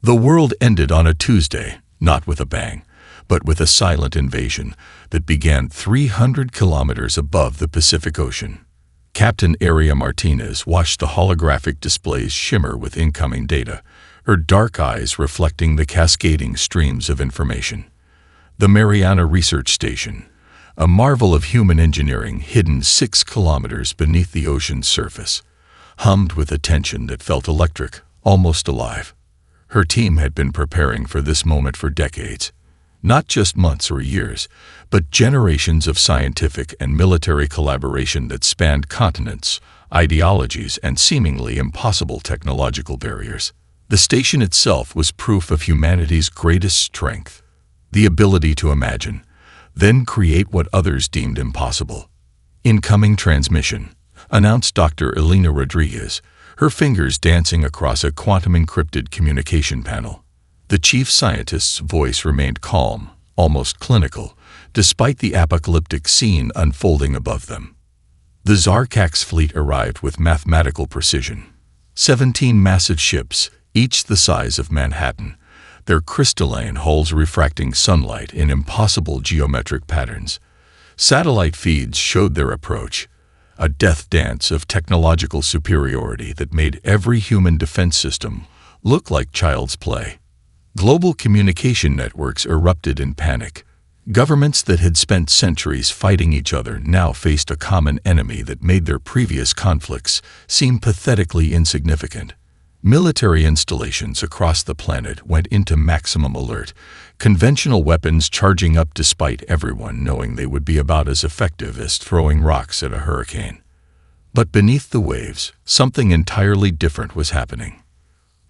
The world ended on a Tuesday, not with a bang, but with a silent invasion that began 300 kilometers above the Pacific Ocean. Captain Aria Martinez watched the holographic displays shimmer with incoming data, her dark eyes reflecting the cascading streams of information. The Mariana Research Station, a marvel of human engineering hidden 6 kilometers beneath the ocean's surface, hummed with a tension that felt electric, almost alive. Her team had been preparing for this moment for decades. Not just months or years, but generations of scientific and military collaboration that spanned continents, ideologies, and seemingly impossible technological barriers. The station itself was proof of humanity's greatest strength, the ability to imagine, then create what others deemed impossible. Incoming transmission, announced Dr. Elena Rodriguez, her fingers dancing across a quantum-encrypted communication panel. The chief scientist's voice remained calm, almost clinical, despite the apocalyptic scene unfolding above them. The Zarkak's fleet arrived with mathematical precision. 17 massive ships, each the size of Manhattan, their crystalline hulls refracting sunlight in impossible geometric patterns. Satellite feeds showed their approach, a death dance of technological superiority that made every human defense system look like child's play. Global communication networks erupted in panic. Governments that had spent centuries fighting each other now faced a common enemy that made their previous conflicts seem pathetically insignificant. Military installations across the planet went into maximum alert, conventional weapons charging up despite everyone knowing they would be about as effective as throwing rocks at a hurricane. But beneath the waves, something entirely different was happening.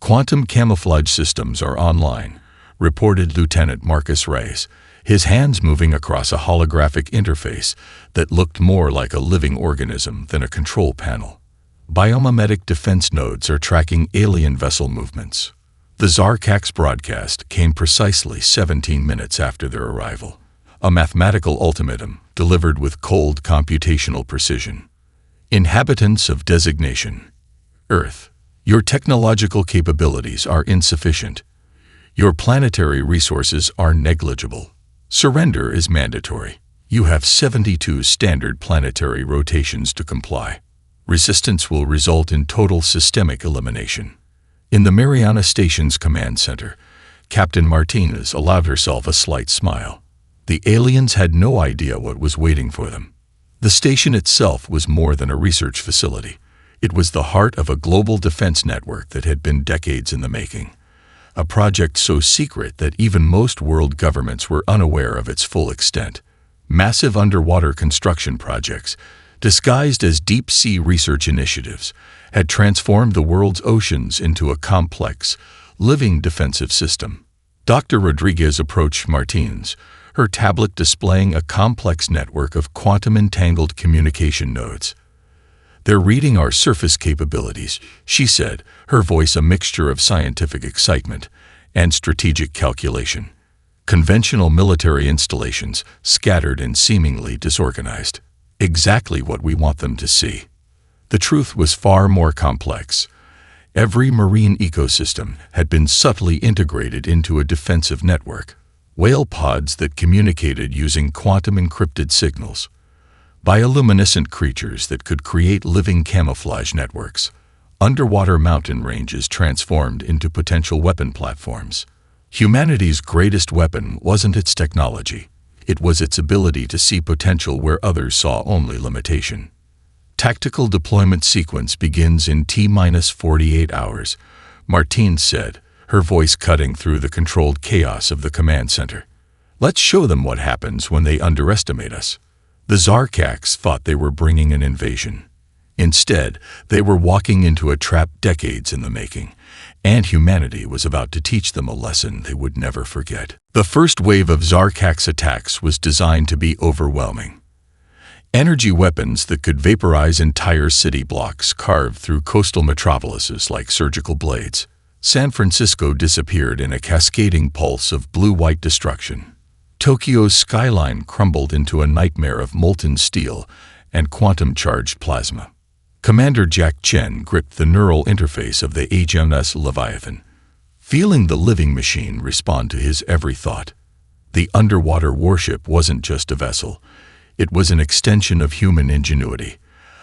Quantum camouflage systems are online, reported Lieutenant Marcus Reyes, his hands moving across a holographic interface that looked more like a living organism than a control panel. Biomimetic defense nodes are tracking alien vessel movements. The Zarkak's broadcast came precisely 17 minutes after their arrival, a mathematical ultimatum delivered with cold computational precision. Inhabitants of designation, Earth, your technological capabilities are insufficient. Your planetary resources are negligible. Surrender is mandatory. You have 72 standard planetary rotations to comply. Resistance will result in total systemic elimination. In the Mariana Station's command center, Captain Martinez allowed herself a slight smile. The aliens had no idea what was waiting for them. The station itself was more than a research facility. It was the heart of a global defense network that had been decades in the making. A project so secret that even most world governments were unaware of its full extent. Massive underwater construction projects, disguised as deep-sea research initiatives, had transformed the world's oceans into a complex, living defensive system. Dr. Rodriguez approached Martinez, her tablet displaying a complex network of quantum-entangled communication nodes. "They're reading our surface capabilities," she said, her voice a mixture of scientific excitement and strategic calculation. Conventional military installations, scattered and seemingly disorganized. Exactly what we want them to see. The truth was far more complex. Every marine ecosystem had been subtly integrated into a defensive network. Whale pods that communicated using quantum-encrypted signals. Bioluminescent creatures that could create living camouflage networks. Underwater mountain ranges transformed into potential weapon platforms. Humanity's greatest weapon wasn't its technology. It was its ability to see potential where others saw only limitation. Tactical deployment sequence begins in T-48 hours, Martinez said, her voice cutting through the controlled chaos of the command center. "Let's show them what happens when they underestimate us." The Zarkaks thought they were bringing an invasion. Instead, they were walking into a trap decades in the making, and humanity was about to teach them a lesson they would never forget. The first wave of Zarkak's attacks was designed to be overwhelming. Energy weapons that could vaporize entire city blocks carved through coastal metropolises like surgical blades. San Francisco disappeared in a cascading pulse of blue-white destruction. Tokyo's skyline crumbled into a nightmare of molten steel and quantum-charged plasma. Commander Jack Chen gripped the neural interface of the HMS Leviathan, feeling the living machine respond to his every thought. The underwater warship wasn't just a vessel. It was an extension of human ingenuity,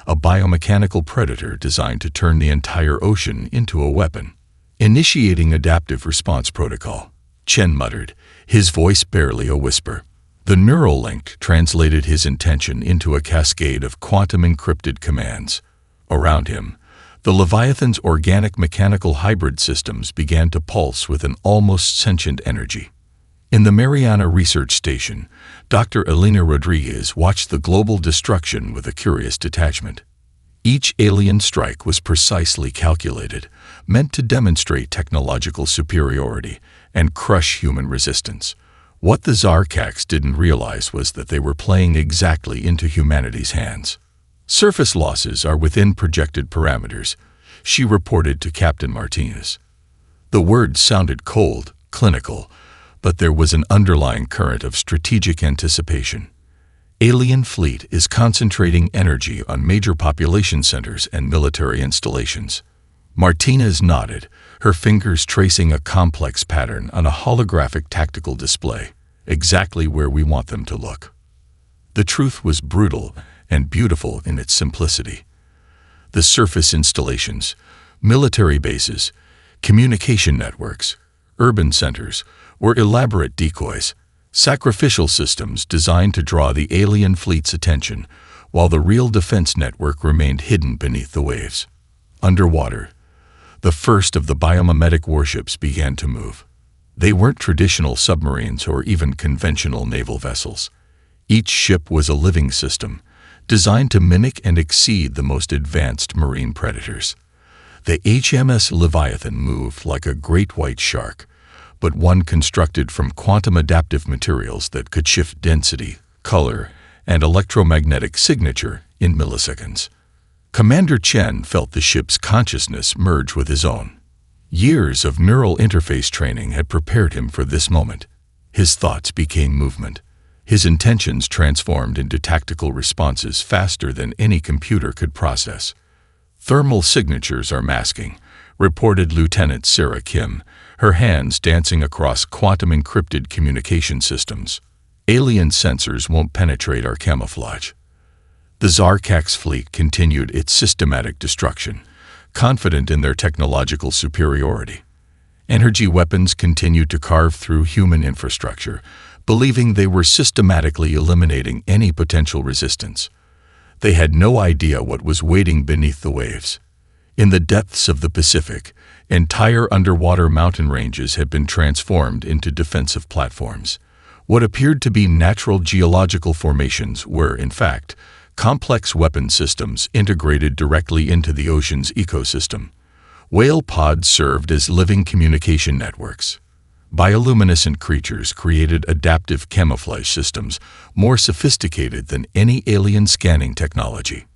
a biomechanical predator designed to turn the entire ocean into a weapon. Initiating adaptive response protocol, Chen muttered, his voice barely a whisper. The neural link translated his intention into a cascade of quantum-encrypted commands. Around him, the Leviathan's organic-mechanical hybrid systems began to pulse with an almost sentient energy. In the Mariana Research Station, Dr. Elena Rodriguez watched the global destruction with a curious detachment. Each alien strike was precisely calculated, meant to demonstrate technological superiority and crush human resistance. What the Zarkax didn't realize was that they were playing exactly into humanity's hands. Surface losses are within projected parameters, she reported to Captain Martinez. The words sounded cold, clinical, but there was an underlying current of strategic anticipation. Alien fleet is concentrating energy on major population centers and military installations. Martinez nodded, her fingers tracing a complex pattern on a holographic tactical display, exactly where we want them to look. The truth was brutal and beautiful in its simplicity. The surface installations, military bases, communication networks, urban centers were elaborate decoys, sacrificial systems designed to draw the alien fleet's attention, while the real defense network remained hidden beneath the waves. Underwater, the first of the biomimetic warships began to move. They weren't traditional submarines or even conventional naval vessels. Each ship was a living system, designed to mimic and exceed the most advanced marine predators. The HMS Leviathan moved like a great white shark, but one constructed from quantum-adaptive materials that could shift density, color, and electromagnetic signature in milliseconds. Commander Chen felt the ship's consciousness merge with his own. Years of neural interface training had prepared him for this moment. His thoughts became movement. His intentions transformed into tactical responses faster than any computer could process. Thermal signatures are masking, reported Lieutenant Sarah Kim, her hands dancing across quantum-encrypted communication systems. Alien sensors won't penetrate our camouflage. The Zarkax fleet continued its systematic destruction, confident in their technological superiority. Energy weapons continued to carve through human infrastructure, believing they were systematically eliminating any potential resistance. They had no idea what was waiting beneath the waves. In the depths of the Pacific, entire underwater mountain ranges had been transformed into defensive platforms. What appeared to be natural geological formations were, in fact, complex weapon systems integrated directly into the ocean's ecosystem. Whale pods served as living communication networks. Bioluminescent creatures created adaptive camouflage systems more sophisticated than any alien scanning technology.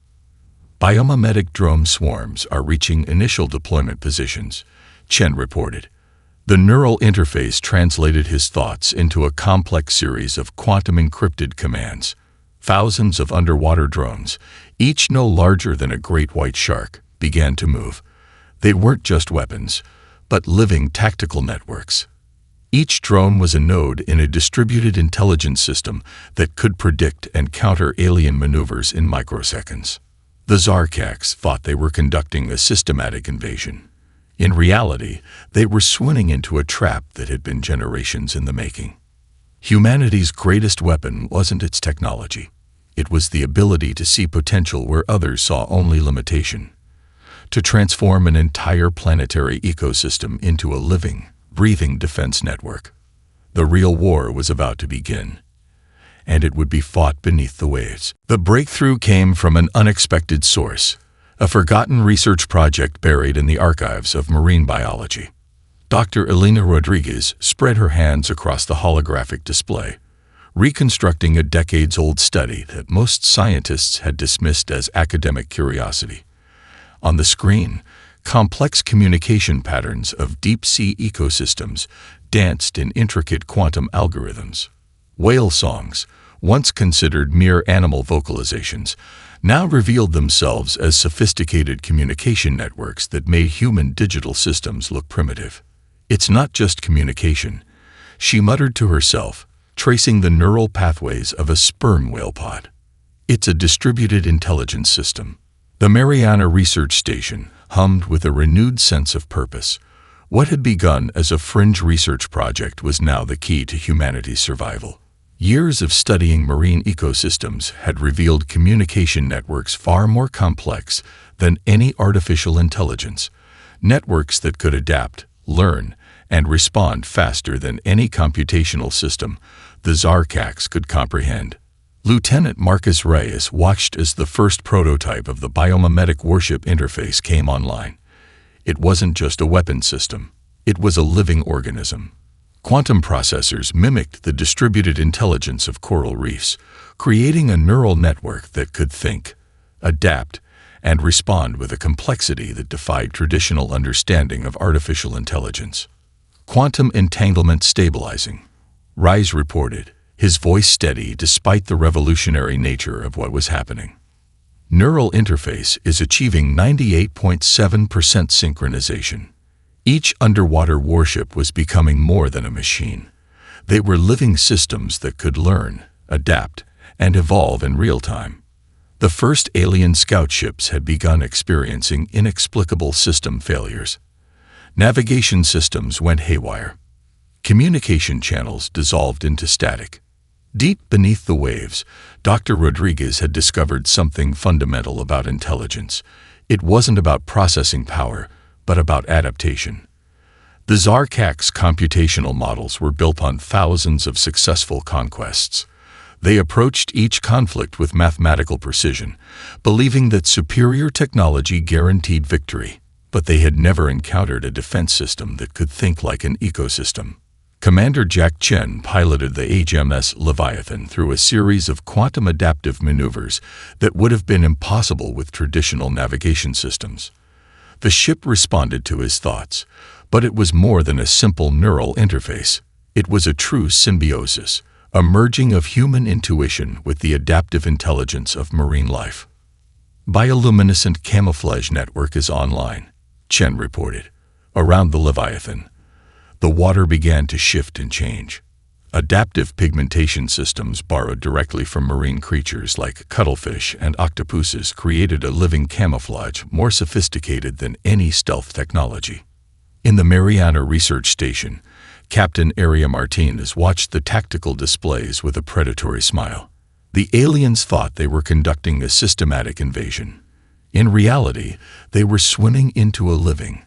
Biomimetic drone swarms are reaching initial deployment positions, Chen reported. The neural interface translated his thoughts into a complex series of quantum-encrypted commands. Thousands of underwater drones, each no larger than a great white shark, began to move. They weren't just weapons, but living tactical networks. Each drone was a node in a distributed intelligence system that could predict and counter alien maneuvers in microseconds. The Zarkax thought they were conducting a systematic invasion. In reality, they were swinging into a trap that had been generations in the making. Humanity's greatest weapon wasn't its technology. It was the ability to see potential where others saw only limitation. To transform an entire planetary ecosystem into a living, breathing defense network. The real war was about to begin, and it would be fought beneath the waves. The breakthrough came from an unexpected source, a forgotten research project buried in the archives of marine biology. Dr. Elena Rodriguez spread her hands across the holographic display, reconstructing a decades-old study that most scientists had dismissed as academic curiosity. On the screen, complex communication patterns of deep-sea ecosystems danced in intricate quantum algorithms. Whale songs, once considered mere animal vocalizations, now revealed themselves as sophisticated communication networks that made human digital systems look primitive. "It's not just communication," she muttered to herself, tracing the neural pathways of a sperm whale pod. "It's a distributed intelligence system." The Mariana Research Station hummed with a renewed sense of purpose. What had begun as a fringe research project was now the key to humanity's survival. Years of studying marine ecosystems had revealed communication networks far more complex than any artificial intelligence, networks that could adapt, learn, and respond faster than any computational system the Zarkax could comprehend. Lieutenant Marcus Reyes watched as the first prototype of the biomimetic warship interface came online. It wasn't just a weapon system. It was a living organism. Quantum processors mimicked the distributed intelligence of coral reefs, creating a neural network that could think, adapt, and respond with a complexity that defied traditional understanding of artificial intelligence. "Quantum entanglement stabilizing," Reyes reported, his voice steady despite the revolutionary nature of what was happening. Neural interface is achieving 98.7% synchronization. Each underwater warship was becoming more than a machine. They were living systems that could learn, adapt, and evolve in real time. The first alien scout ships had begun experiencing inexplicable system failures. Navigation systems went haywire. Communication channels dissolved into static. Deep beneath the waves, Dr. Rodriguez had discovered something fundamental about intelligence. It wasn't about processing power, but about adaptation. The Zarkax computational models were built on thousands of successful conquests. They approached each conflict with mathematical precision, believing that superior technology guaranteed victory, but they had never encountered a defense system that could think like an ecosystem. Commander Jack Chen piloted the HMS Leviathan through a series of quantum adaptive maneuvers that would have been impossible with traditional navigation systems. The ship responded to his thoughts, but it was more than a simple neural interface. It was a true symbiosis, a merging of human intuition with the adaptive intelligence of marine life. "Bioluminescent camouflage network is online," Chen reported. Around the Leviathan, the water began to shift and change. Adaptive pigmentation systems borrowed directly from marine creatures like cuttlefish and octopuses created a living camouflage more sophisticated than any stealth technology. In the Mariana Research Station, Captain Aria Martinez watched the tactical displays with a predatory smile. The aliens thought they were conducting a systematic invasion. In reality, they were swimming into a living,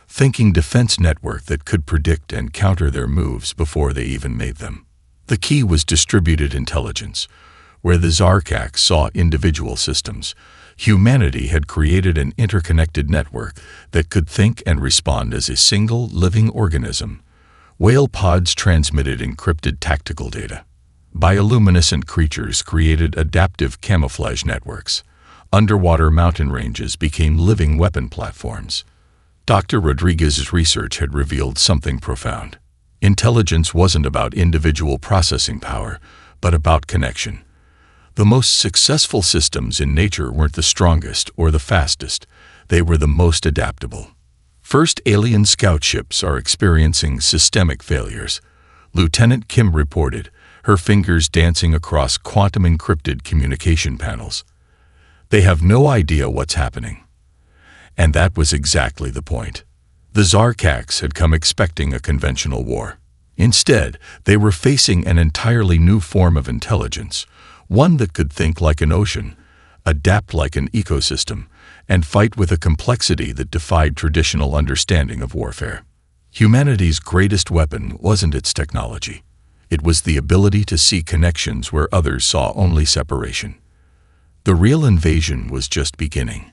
thinking defense network that could predict and counter their moves before they even made them. The key was distributed intelligence. Where the Zarkax saw individual systems, humanity had created an interconnected network that could think and respond as a single living organism. Whale pods transmitted encrypted tactical data. Bioluminescent creatures created adaptive camouflage networks. Underwater mountain ranges became living weapon platforms. Dr. Rodriguez's research had revealed something profound. Intelligence wasn't about individual processing power, but about connection. The most successful systems in nature weren't the strongest or the fastest. They were the most adaptable. First alien scout ships are experiencing systemic failures, Lieutenant Kim reported, her fingers dancing across quantum-encrypted communication panels. They have no idea what's happening. And that was exactly the point. The Zarkax had come expecting a conventional war. Instead, they were facing an entirely new form of intelligence, one that could think like an ocean, adapt like an ecosystem, and fight with a complexity that defied traditional understanding of warfare. Humanity's greatest weapon wasn't its technology. It was the ability to see connections where others saw only separation. The real invasion was just beginning,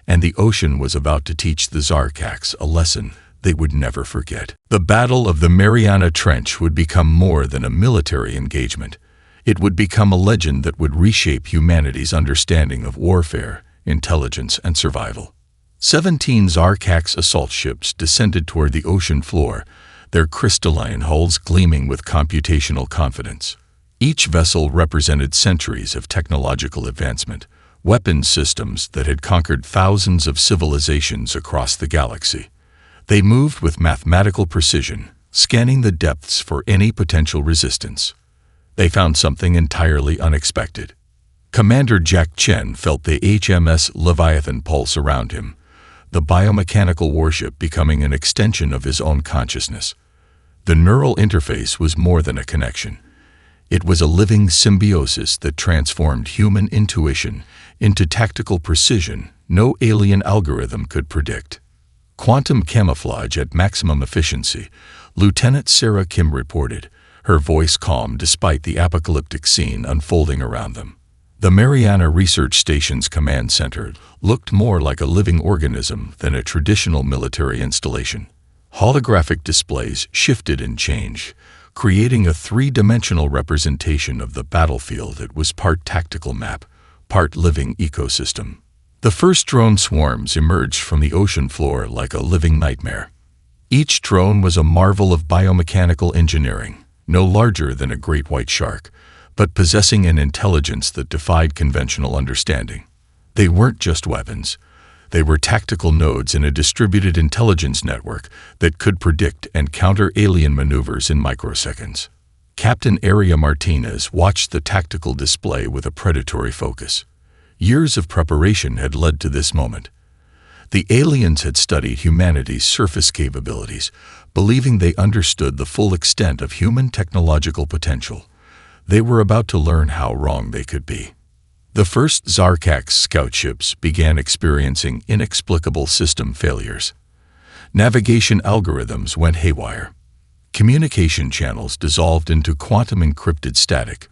and the ocean was about to teach the Zarkax a lesson they would never forget. The Battle of the Mariana Trench would become more than a military engagement. It would become a legend that would reshape humanity's understanding of warfare, intelligence, and survival. 17 Zarkax assault ships descended toward the ocean floor, their crystalline hulls gleaming with computational confidence. Each vessel represented centuries of technological advancement, weapons systems that had conquered thousands of civilizations across the galaxy. They moved with mathematical precision, scanning the depths for any potential resistance. They found something entirely unexpected. Commander Jack Chen felt the HMS Leviathan pulse around him, the biomechanical warship becoming an extension of his own consciousness. The neural interface was more than a connection. It was a living symbiosis that transformed human intuition into tactical precision no alien algorithm could predict. Quantum camouflage at maximum efficiency, Lieutenant Sarah Kim reported, her voice calm despite the apocalyptic scene unfolding around them. The Mariana Research Station's command center looked more like a living organism than a traditional military installation. Holographic displays shifted and changed, creating a three-dimensional representation of the battlefield that was part tactical map, part living ecosystem. The first drone swarms emerged from the ocean floor like a living nightmare. Each drone was a marvel of biomechanical engineering, no larger than a great white shark, but possessing an intelligence that defied conventional understanding. They weren't just weapons. They were tactical nodes in a distributed intelligence network that could predict and counter alien maneuvers in microseconds. Captain Aria Martinez watched the tactical display with a predatory focus. Years of preparation had led to this moment. The aliens had studied humanity's surface capabilities, believing they understood the full extent of human technological potential. They were about to learn how wrong they could be. The first Zarkax scout ships began experiencing inexplicable system failures. Navigation algorithms went haywire. Communication channels dissolved into quantum-encrypted static.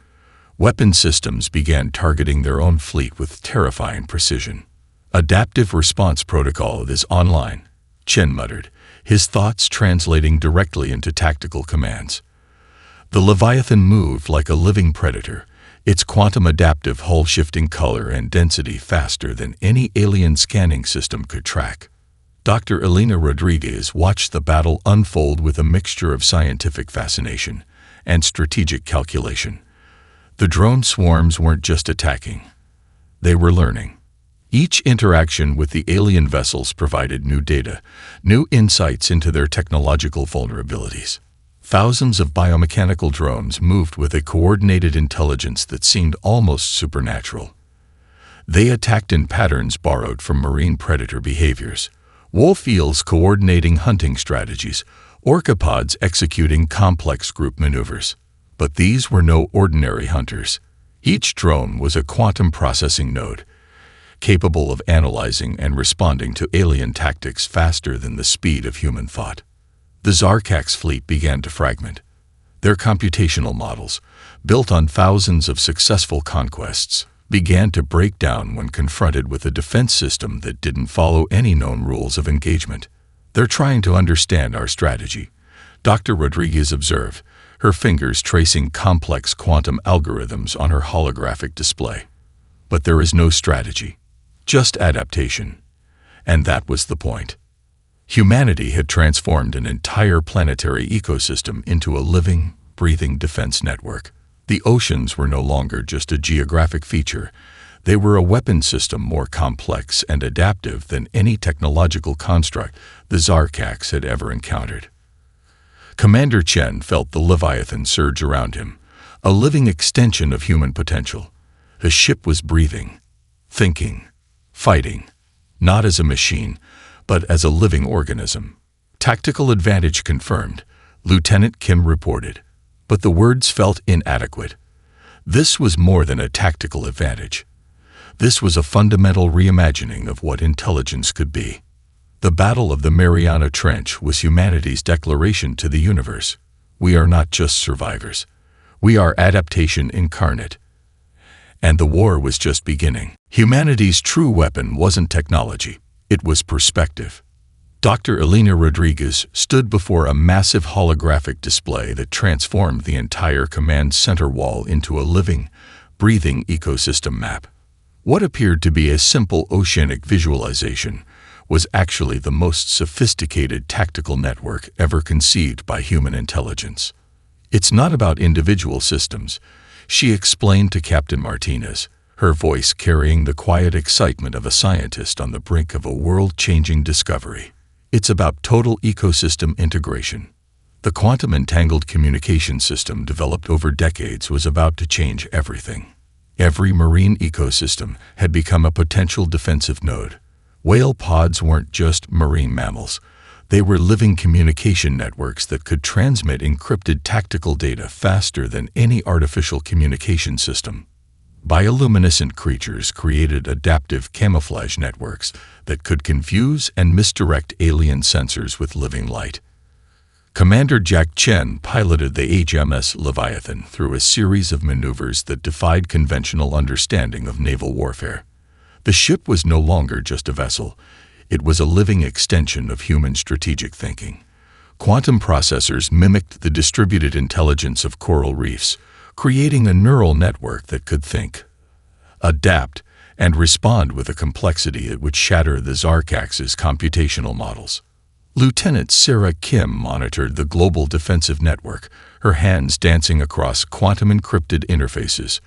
Weapon systems began targeting their own fleet with terrifying precision. Adaptive response protocol is online, Chen muttered, his thoughts translating directly into tactical commands. The Leviathan moved like a living predator, its quantum-adaptive hull shifting color and density faster than any alien scanning system could track. Dr. Elena Rodriguez watched the battle unfold with a mixture of scientific fascination and strategic calculation. The drone swarms weren't just attacking. They were learning. Each interaction with the alien vessels provided new data, new insights into their technological vulnerabilities. Thousands of biomechanical drones moved with a coordinated intelligence that seemed almost supernatural. They attacked in patterns borrowed from marine predator behaviors. Wolf eels coordinating hunting strategies, orcapods executing complex group maneuvers. But these were no ordinary hunters. Each drone was a quantum processing node, capable of analyzing and responding to alien tactics faster than the speed of human thought. The Zarkax fleet began to fragment. Their computational models, built on thousands of successful conquests, began to break down when confronted with a defense system that didn't follow any known rules of engagement. "They're trying to understand our strategy," Dr. Rodriguez observed, her fingers tracing complex quantum algorithms on her holographic display. But there is no strategy, just adaptation. And that was the point. Humanity had transformed an entire planetary ecosystem into a living, breathing defense network. The oceans were no longer just a geographic feature. They were a weapon system more complex and adaptive than any technological construct the Zarkax had ever encountered. Commander Chen felt the Leviathan surge around him, a living extension of human potential. The ship was breathing, thinking, fighting, not as a machine, but as a living organism. "Tactical advantage confirmed," Lieutenant Kim reported, but the words felt inadequate. This was more than a tactical advantage. This was a fundamental reimagining of what intelligence could be. The Battle of the Mariana Trench was humanity's declaration to the universe. We are not just survivors. We are adaptation incarnate. And the war was just beginning. Humanity's true weapon wasn't technology. It was perspective. Dr. Elena Rodriguez stood before a massive holographic display that transformed the entire command center wall into a living, breathing ecosystem map. What appeared to be a simple oceanic visualization was actually the most sophisticated tactical network ever conceived by human intelligence. "It's not about individual systems," she explained to Captain Martinez, her voice carrying the quiet excitement of a scientist on the brink of a world-changing discovery. It's about total ecosystem integration. The quantum entangled communication system developed over decades was about to change everything. Every marine ecosystem had become a potential defensive node. Whale pods weren't just marine mammals. They were living communication networks that could transmit encrypted tactical data faster than any artificial communication system. Bioluminescent creatures created adaptive camouflage networks that could confuse and misdirect alien sensors with living light. Commander Jack Chen piloted the HMS Leviathan through a series of maneuvers that defied conventional understanding of naval warfare. The ship was no longer just a vessel. It was a living extension of human strategic thinking. Quantum processors mimicked the distributed intelligence of coral reefs, creating a neural network that could think, adapt, and respond with a complexity that would shatter the Zarkax's computational models. Lieutenant Sarah Kim monitored the global defensive network, her hands dancing across quantum-encrypted interfaces.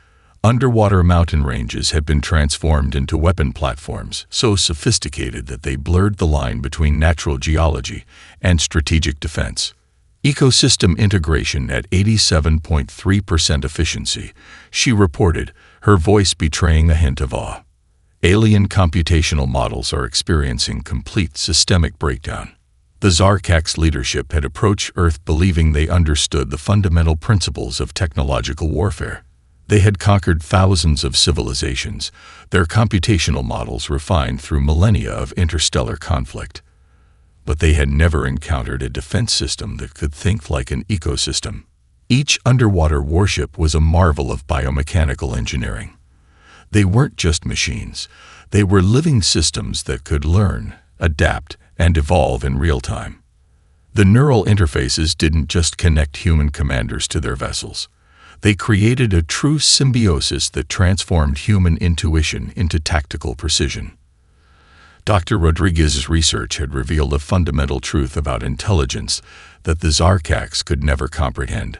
Underwater mountain ranges had been transformed into weapon platforms, so sophisticated that they blurred the line between natural geology and strategic defense. Ecosystem integration at 87.3% efficiency, she reported, her voice betraying a hint of awe. Alien computational models are experiencing complete systemic breakdown. The Zarkax leadership had approached Earth believing they understood the fundamental principles of technological warfare. They had conquered thousands of civilizations, their computational models refined through millennia of interstellar conflict. But they had never encountered a defense system that could think like an ecosystem. Each underwater warship was a marvel of biomechanical engineering. They weren't just machines. They were living systems that could learn, adapt, and evolve in real time. The neural interfaces didn't just connect human commanders to their vessels. They created a true symbiosis that transformed human intuition into tactical precision. Dr. Rodriguez's research had revealed a fundamental truth about intelligence that the Zarkax could never comprehend.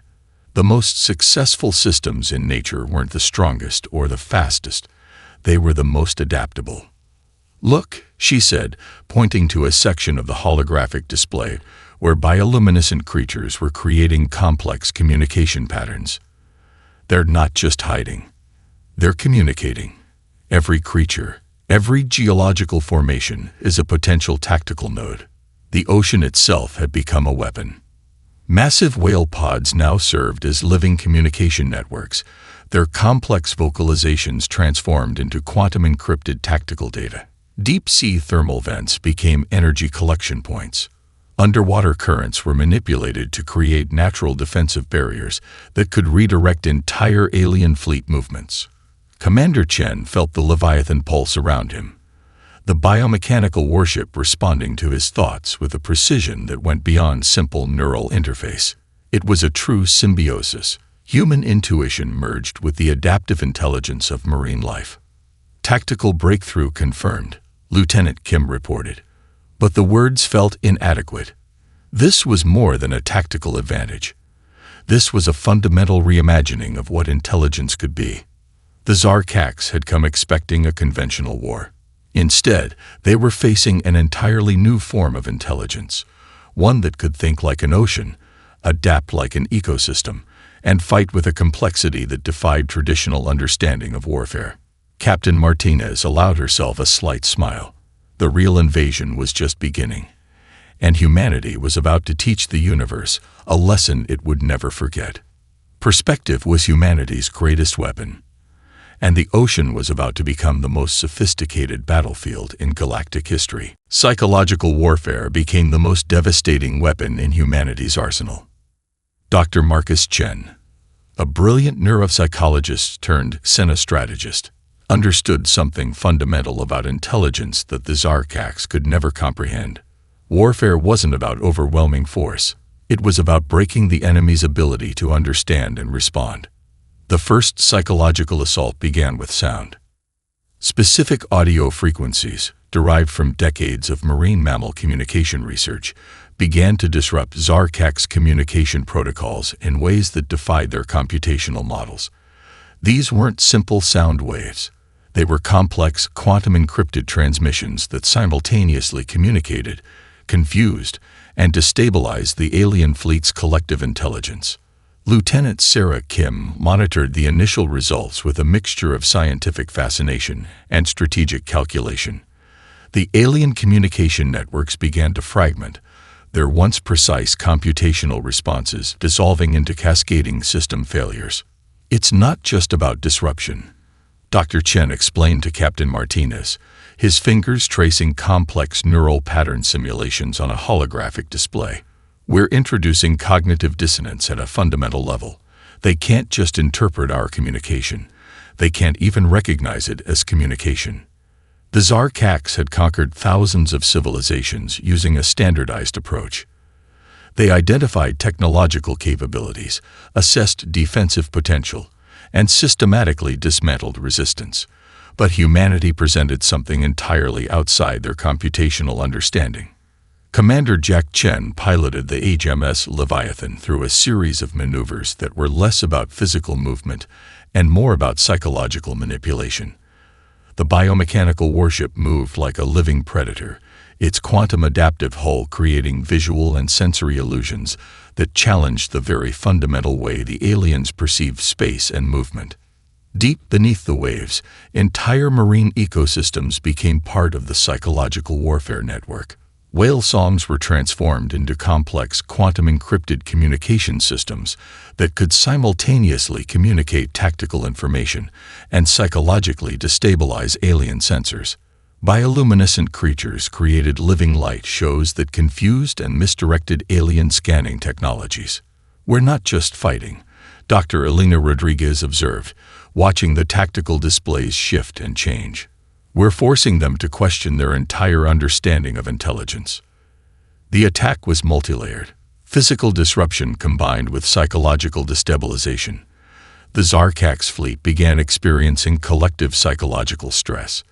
The most successful systems in nature weren't the strongest or the fastest. They were the most adaptable. "Look," she said, pointing to a section of the holographic display where bioluminescent creatures were creating complex communication patterns. They're not just hiding. They're communicating. Every creature, every geological formation is a potential tactical node. The ocean itself had become a weapon. Massive whale pods now served as living communication networks, their complex vocalizations transformed into quantum-encrypted tactical data. Deep-sea thermal vents became energy collection points. Underwater currents were manipulated to create natural defensive barriers that could redirect entire alien fleet movements. Commander Chen felt the Leviathan pulse around him, the biomechanical warship responding to his thoughts with a precision that went beyond simple neural interface. It was a true symbiosis. Human intuition merged with the adaptive intelligence of marine life. Tactical breakthrough confirmed, Lieutenant Kim reported. But the words felt inadequate. This was more than a tactical advantage. This was a fundamental reimagining of what intelligence could be. The Zarkax had come expecting a conventional war. Instead, they were facing an entirely new form of intelligence, one that could think like an ocean, adapt like an ecosystem, and fight with a complexity that defied traditional understanding of warfare. Captain Martinez allowed herself a slight smile. The real invasion was just beginning, and humanity was about to teach the universe a lesson it would never forget. Perspective was humanity's greatest weapon, and the ocean was about to become the most sophisticated battlefield in galactic history. Psychological warfare became the most devastating weapon in humanity's arsenal. Dr. Marcus Chen, a brilliant neuropsychologist turned xenostrategist, understood something fundamental about intelligence that the Zarkax could never comprehend. Warfare wasn't about overwhelming force. It was about breaking the enemy's ability to understand and respond. The first psychological assault began with sound. Specific audio frequencies, derived from decades of marine mammal communication research, began to disrupt Zarkax communication protocols in ways that defied their computational models. These weren't simple sound waves. They were complex, quantum-encrypted transmissions that simultaneously communicated, confused, and destabilized the alien fleet's collective intelligence. Lieutenant Sarah Kim monitored the initial results with a mixture of scientific fascination and strategic calculation. The alien communication networks began to fragment, their once precise computational responses dissolving into cascading system failures. "It's not just about disruption," Dr. Chen explained to Captain Martinez, his fingers tracing complex neural pattern simulations on a holographic display. "We're introducing cognitive dissonance at a fundamental level. They can't just interpret our communication. They can't even recognize it as communication." The Zarkax had conquered thousands of civilizations using a standardized approach. They identified technological capabilities, assessed defensive potential, and systematically dismantled resistance. But humanity presented something entirely outside their computational understanding. Commander Jack Chen piloted the HMS Leviathan through a series of maneuvers that were less about physical movement and more about psychological manipulation. The biomechanical warship moved like a living predator, its quantum-adaptive hull creating visual and sensory illusions that challenged the very fundamental way the aliens perceived space and movement. Deep beneath the waves, entire marine ecosystems became part of the psychological warfare network. Whale songs were transformed into complex quantum-encrypted communication systems that could simultaneously communicate tactical information and psychologically destabilize alien sensors. Bioluminescent creatures created living light shows that confused and misdirected alien scanning technologies. "We're not just fighting," Dr. Elena Rodriguez observed, watching the tactical displays shift and change. "We're forcing them to question their entire understanding of intelligence." The attack was multilayered. Physical disruption combined with psychological destabilization. The Zarkax fleet began experiencing collective psychological stress.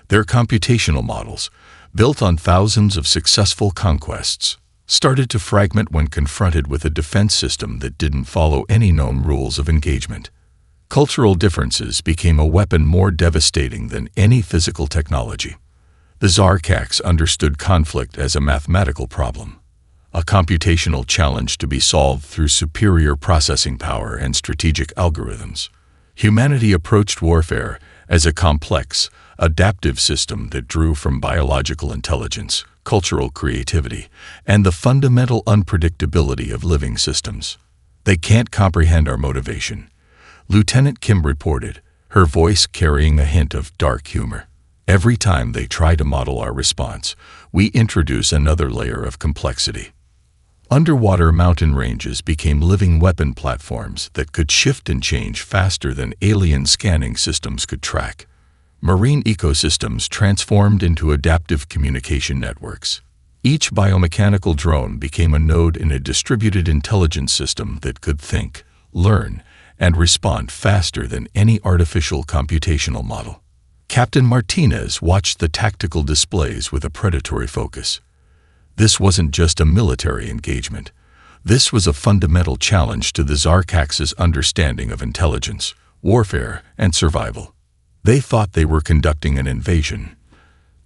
Their computational models, built on thousands of successful conquests, started to fragment when confronted with a defense system that didn't follow any known rules of engagement. Cultural differences became a weapon more devastating than any physical technology. The Zarkax understood conflict as a mathematical problem, a computational challenge to be solved through superior processing power and strategic algorithms. Humanity approached warfare as a complex, adaptive system that drew from biological intelligence, cultural creativity, and the fundamental unpredictability of living systems. "They can't comprehend our motivation," Lieutenant Kim reported, her voice carrying a hint of dark humor. "Every time they try to model our response, we introduce another layer of complexity." Underwater mountain ranges became living weapon platforms that could shift and change faster than alien scanning systems could track. Marine ecosystems transformed into adaptive communication networks. Each biomechanical drone became a node in a distributed intelligence system that could think, learn, and respond faster than any artificial computational model. Captain Martinez watched the tactical displays with a predatory focus. This wasn't just a military engagement. This was a fundamental challenge to the Zarkax's understanding of intelligence, warfare, and survival. "They thought they were conducting an invasion,"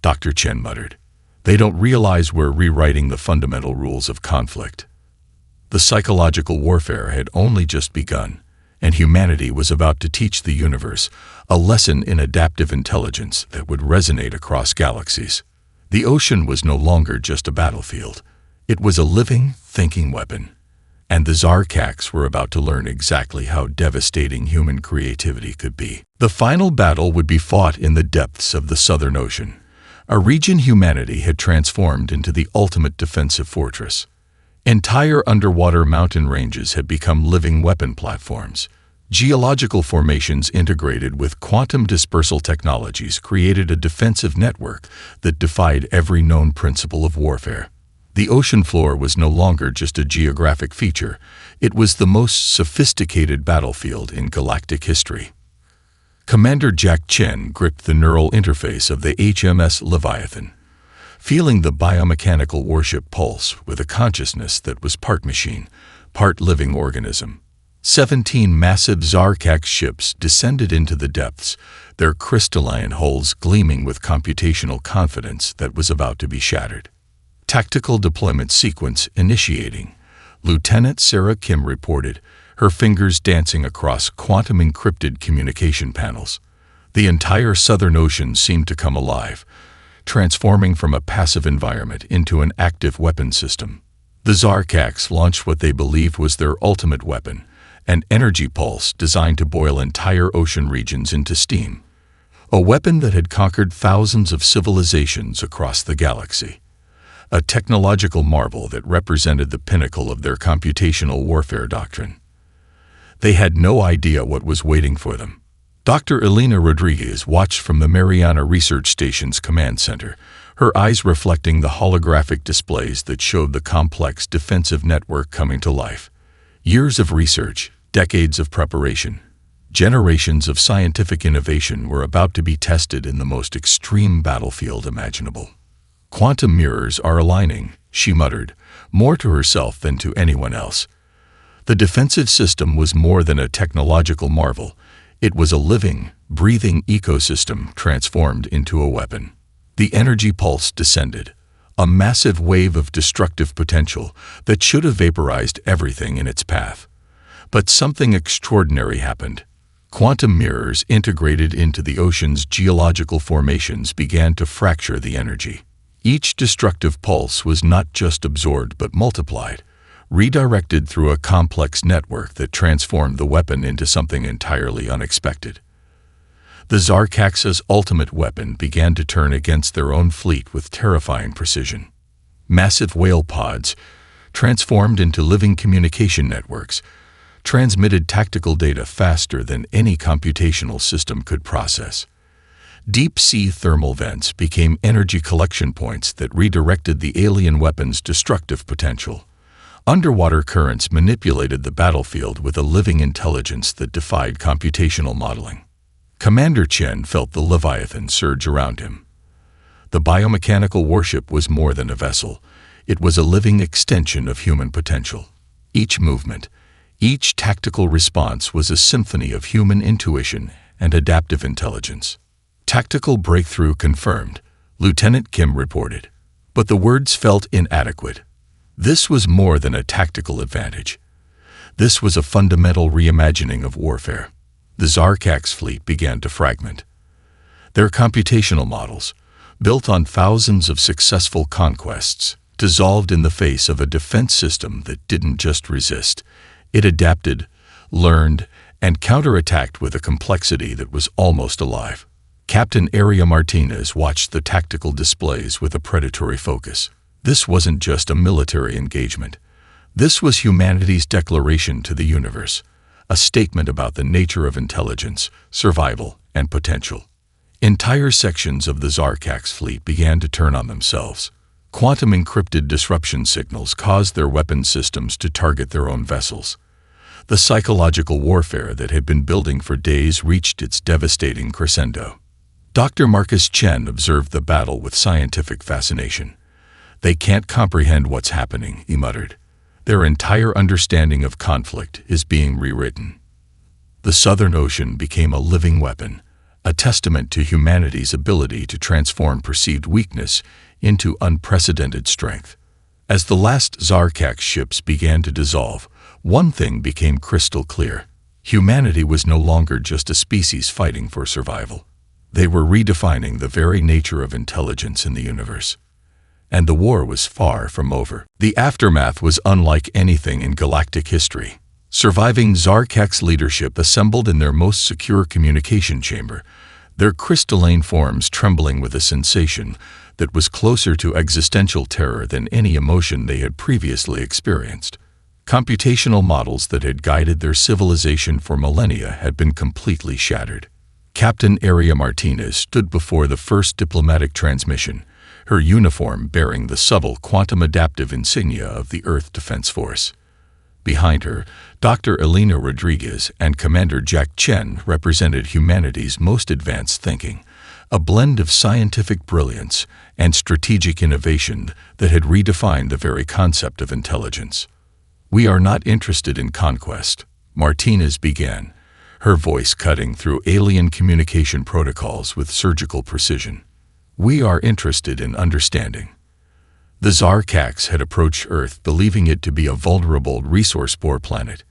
Dr. Chen muttered. "They don't realize we're rewriting the fundamental rules of conflict." The psychological warfare had only just begun, and humanity was about to teach the universe a lesson in adaptive intelligence that would resonate across galaxies. The ocean was no longer just a battlefield. It was a living, thinking weapon. And the Zarkax were about to learn exactly how devastating human creativity could be. The final battle would be fought in the depths of the Southern Ocean, a region humanity had transformed into the ultimate defensive fortress. Entire underwater mountain ranges had become living weapon platforms. Geological formations integrated with quantum dispersal technologies created a defensive network that defied every known principle of warfare. The ocean floor was no longer just a geographic feature, it was the most sophisticated battlefield in galactic history. Commander Jack Chen gripped the neural interface of the HMS Leviathan, feeling the biomechanical warship pulse with a consciousness that was part machine, part living organism. 17 massive Zarkax ships descended into the depths, their crystalline hulls gleaming with computational confidence that was about to be shattered. Tactical deployment sequence initiating. Lieutenant Sarah Kim reported, her fingers dancing across quantum-encrypted communication panels. The entire Southern Ocean seemed to come alive, transforming from a passive environment into an active weapon system. The Zarkax launched what they believed was their ultimate weapon, an energy pulse designed to boil entire ocean regions into steam. A weapon that had conquered thousands of civilizations across the galaxy. A technological marvel that represented the pinnacle of their computational warfare doctrine. They had no idea what was waiting for them. Dr. Elena Rodriguez watched from the Mariana Research Station's command center, her eyes reflecting the holographic displays that showed the complex defensive network coming to life. Years of research, decades of preparation, generations of scientific innovation were about to be tested in the most extreme battlefield imaginable. "Quantum mirrors are aligning," she muttered, more to herself than to anyone else. The defensive system was more than a technological marvel. It was a living, breathing ecosystem transformed into a weapon. The energy pulse descended, a massive wave of destructive potential that should have vaporized everything in its path. But something extraordinary happened. Quantum mirrors integrated into the ocean's geological formations began to fracture the energy. Each destructive pulse was not just absorbed but multiplied, redirected through a complex network that transformed the weapon into something entirely unexpected. The Zarkax's ultimate weapon began to turn against their own fleet with terrifying precision. Massive whale pods, transformed into living communication networks, transmitted tactical data faster than any computational system could process. Deep-sea thermal vents became energy collection points that redirected the alien weapon's destructive potential. Underwater currents manipulated the battlefield with a living intelligence that defied computational modeling. Commander Chen felt the Leviathan surge around him. The biomechanical warship was more than a vessel. It was a living extension of human potential. Each movement, each tactical response was a symphony of human intuition and adaptive intelligence. "Tactical breakthrough confirmed," Lieutenant Kim reported. But the words felt inadequate. This was more than a tactical advantage. This was a fundamental reimagining of warfare. The Zarkax fleet began to fragment. Their computational models, built on thousands of successful conquests, dissolved in the face of a defense system that didn't just resist. It adapted, learned, and counterattacked with a complexity that was almost alive. Captain Aria Martinez watched the tactical displays with a predatory focus. This wasn't just a military engagement. This was humanity's declaration to the universe, a statement about the nature of intelligence, survival, and potential. Entire sections of the Zarkax fleet began to turn on themselves. Quantum-encrypted disruption signals caused their weapon systems to target their own vessels. The psychological warfare that had been building for days reached its devastating crescendo. Dr. Marcus Chen observed the battle with scientific fascination. "They can't comprehend what's happening," he muttered. "Their entire understanding of conflict is being rewritten." The Southern Ocean became a living weapon, a testament to humanity's ability to transform perceived weakness into unprecedented strength. As the last Zarkax ships began to dissolve, one thing became crystal clear. Humanity was no longer just a species fighting for survival. They were redefining the very nature of intelligence in the universe. And the war was far from over. The aftermath was unlike anything in galactic history. Surviving Zarkax leadership assembled in their most secure communication chamber, their crystalline forms trembling with a sensation that was closer to existential terror than any emotion they had previously experienced. Computational models that had guided their civilization for millennia had been completely shattered. Captain Aria Martinez stood before the first diplomatic transmission, her uniform bearing the subtle quantum-adaptive insignia of the Earth Defense Force. Behind her, Dr. Elena Rodriguez and Commander Jack Chen represented humanity's most advanced thinking, a blend of scientific brilliance and strategic innovation that had redefined the very concept of intelligence. "We are not interested in conquest," Martinez began, her voice cutting through alien communication protocols with surgical precision. "We are interested in understanding." The Zarkax had approached Earth believing it to be a vulnerable, resource-poor planet.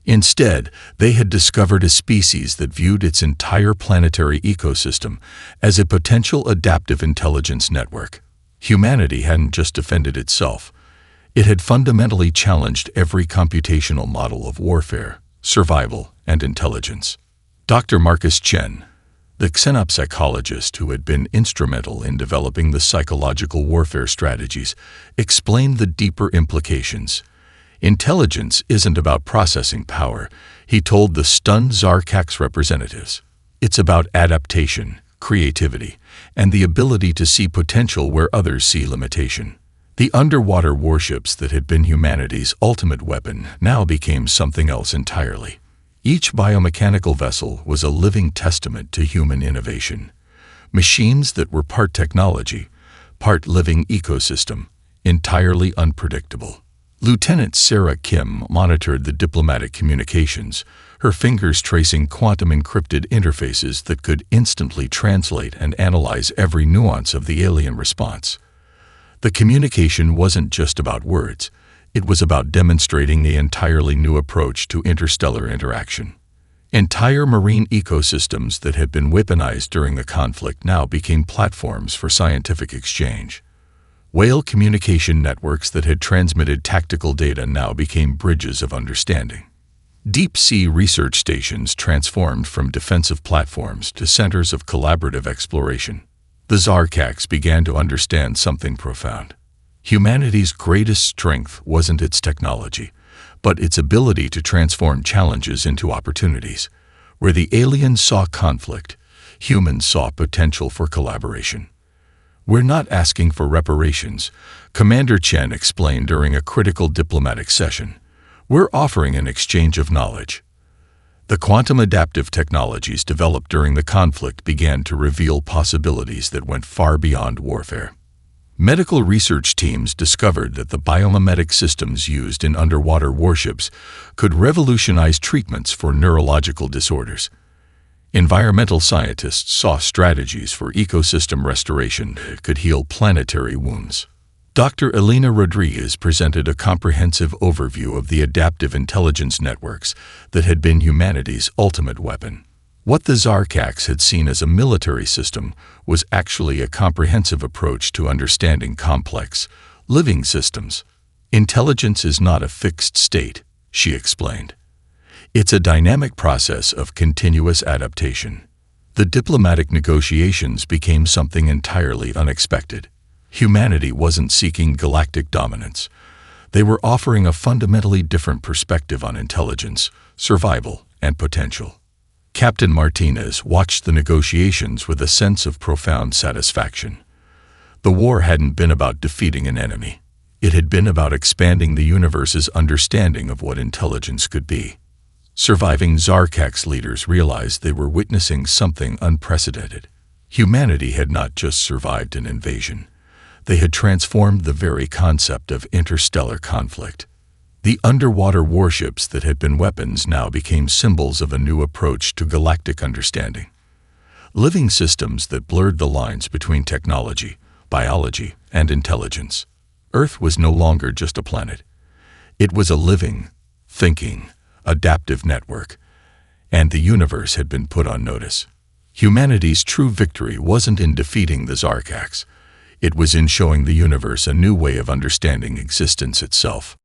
Instead, they had discovered a species that viewed its entire planetary ecosystem as a potential adaptive intelligence network. Humanity hadn't just defended itself. It had fundamentally challenged every computational model of warfare, survival, and intelligence. Dr. Marcus Chen, the xenopsychologist who had been instrumental in developing the psychological warfare strategies, explained the deeper implications. Intelligence isn't about processing power, he told the stunned Zarkax representatives. It's about adaptation, creativity, and the ability to see potential where others see limitation. The underwater warships that had been humanity's ultimate weapon now became something else entirely. Each biomechanical vessel was a living testament to human innovation. Machines that were part technology, part living ecosystem, entirely unpredictable. Lieutenant Sarah Kim monitored the diplomatic communications, her fingers tracing quantum-encrypted interfaces that could instantly translate and analyze every nuance of the alien response. The communication wasn't just about words. It was about demonstrating the entirely new approach to interstellar interaction. Entire marine ecosystems that had been weaponized during the conflict now became platforms for scientific exchange. Whale communication networks that had transmitted tactical data now became bridges of understanding. Deep-sea research stations transformed from defensive platforms to centers of collaborative exploration. The Zarkax began to understand something profound. Humanity's greatest strength wasn't its technology, but its ability to transform challenges into opportunities. Where the aliens saw conflict, humans saw potential for collaboration. "We're not asking for reparations," Commander Chen explained during a critical diplomatic session. "We're offering an exchange of knowledge." The quantum adaptive technologies developed during the conflict began to reveal possibilities that went far beyond warfare. Medical research teams discovered that the biomimetic systems used in underwater warships could revolutionize treatments for neurological disorders. Environmental scientists saw strategies for ecosystem restoration that could heal planetary wounds. Dr. Elena Rodriguez presented a comprehensive overview of the adaptive intelligence networks that had been humanity's ultimate weapon. What the Zarkax had seen as a military system was actually a comprehensive approach to understanding complex, living systems. "Intelligence is not a fixed state," she explained. "It's a dynamic process of continuous adaptation." The diplomatic negotiations became something entirely unexpected. Humanity wasn't seeking galactic dominance. They were offering a fundamentally different perspective on intelligence, survival, and potential. Captain Martinez watched the negotiations with a sense of profound satisfaction. The war hadn't been about defeating an enemy. It had been about expanding the universe's understanding of what intelligence could be. Surviving Zarkax leaders realized they were witnessing something unprecedented. Humanity had not just survived an invasion. They had transformed the very concept of interstellar conflict. The underwater warships that had been weapons now became symbols of a new approach to galactic understanding. Living systems that blurred the lines between technology, biology, and intelligence. Earth was no longer just a planet. It was a living, thinking, adaptive network, and the universe had been put on notice. Humanity's true victory wasn't in defeating the Zarkax. It was in showing the universe a new way of understanding existence itself.